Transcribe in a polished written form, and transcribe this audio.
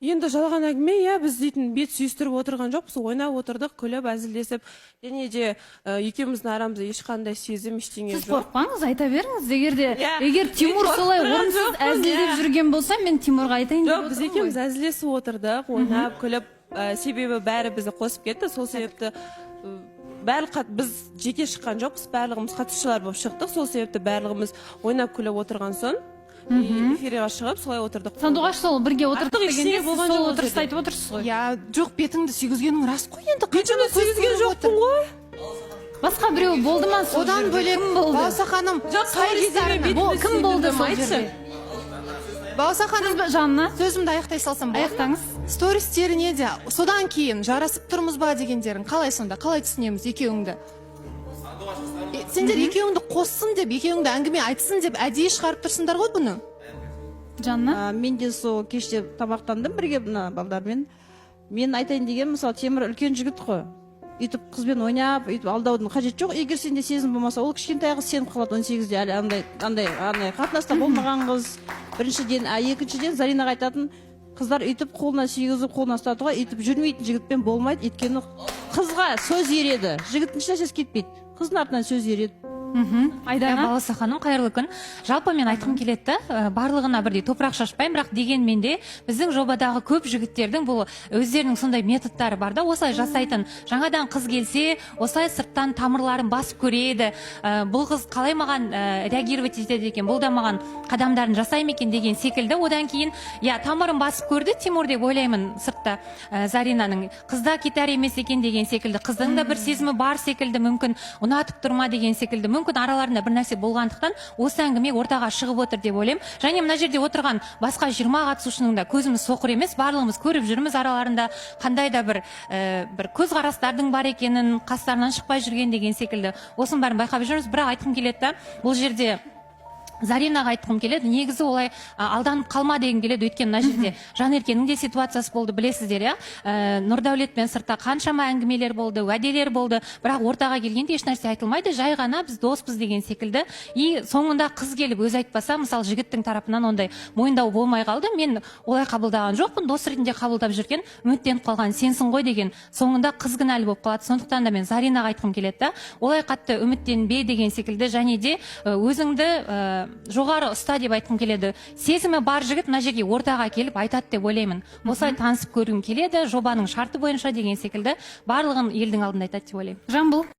Енді жалған әңгіме, иә, біз дейтін бет сүйістіріп отырған жоқпыз, ойнап отырдық, күліп, әзілдесіп, және де екеуміздің арамызда ешқандай сезім ештеңе жоқ. Сіз қорықпаңыз, айта беріңіз. Егер Тимур солай орынсыз әзілдеп жүрген болса, мен Тимурға айтайын деп отырмын. Жоқ, біз екеуміз әзілдесіп отырдық, ойнап, күліп, себебі бәрі бізді қосып кетті, сол себепті біз жеке шыққан жоқпыз, барлығымыз қатысушылар болып шықтық, сол себепті барлығымыз ойнап күліп отырған соң эфирге шығып, солай отырдық. Сандуғаш, сол бірге отырдық дегенде, сіз сол отырысты айтып отырсыз ғой. Жоқ, бетіңді сүйгізгенің рас қой, енді бетімді сүйгізген жоқпын ғой. Басқа біреу болды ма? Одан бөлек Бауса ханым, кім болды сол жерде? Бауса ханым, жанына сөзімді аяқтай салсам болады? Аяқтаңыз. Стористеріне де содан кейін жарасып тұрмыз ба дегендерін қалай сонда, қалай түсінеміз екеуіңді? Сендер екеуіңді қоссын деп, екеуіңді әңгіме айтсын деп әдейі шығарып тұрсыңдар ғой бұны? Жанна? Мен де сол кеште тамақтандым бірге бұна балдармен. Мен айтайын деген, мысалы, Темір үлкен жігіт қой. Үйтіп қызбен ойнап, үйтіп алдаудың қажет жоқ. Егер сенде сезім болмаса, ол кішкентай қыз сеніп қалады 18-де, әлі андай қатынаста болмаған қыз. Біріншіден, екіншіден Заринаға айтатын, қыздар үйтіп қолына сүйгізіп, қолына ұстатуға үйтіп жүрмейтін жігітпен болмайды. Өйткені қызға сөз ереді, жігіттің ешнәрсесі кетпейді. Қыздың артынан сөз ереді. Айдана? Бауса ханым, қайырлы күн. Жалпы мен айтқым келеді, барлығына бірдей топырақ шашпаймын, бірақ дегенмен де біздің жобадағы көп жігіттердің бұл өздерінің сондай методтары бар да, осылай жасайтын. Жаңадан қыз келсе, осылай сырттан тамырларын басып көреді. Бұл қыз қалай маған реагировать етеді екен, бұл да маған қадамдарын жасаймын екен деген секілді. Одан кейін, тамырын басып көрді Тимур деп ойлаймын сыртта Заринаның. Қызда кетер емес екен деген секілді. Қыздың да бір сезімі бар секілді, мүмкін ұнатып тұрма деген секілді. Мүмкін араларында бір нәрсе болғандықтан осы әңгіме ортаға шығып отыр деп ойлаймын. Және мына жерде отырған басқа 20 қатысушының да көзіміз соқыр емес, барлығымыз көріп жүрміз араларында қандай да бір көзқарастардың бар екенін, қастарынан шықпай жүрген деген секілді. Осының бәрін байқап жүрміз, бірақ айтқым келеді, бұл жерде Заринаға айтқым келеді, негізі олай алданып қалма деген келеді, өйткені мына жерде Жанеркенің де ситуациясы болды, білесіздер, Нұрдәулетпен сыртта қаншама әңгімелер болды, уәделер болды, бірақ ортаға келгенде еш нәрсе айтылмайды, жай ғана біз доспыз деген секілді. И соңында қыз келіп өз айтпаса, мысалы жігіттің тарапынан ондай мойындау болмай қалды. Мен олай қабылдаған жоқпын, дос ретінде қабылдап жүрген, үміттеніп қалған сенсің ғой деген. Соңында қыз кінәлі болып қалады. Сондықтан да мен Заринаға айтқым келеді, олай қатты үміттенбе деген секілді, және де өзіңді жоғары ұста деп айтқым келеді. Сезімі бар жігіт мына жерге ортаға келіп айтады деп ойлаймын. Осылай танысып көргім келеді, жобаның шарты бойынша деген секілді барлығын елдің алдында айтады деп ойлаймын. Жамбыл.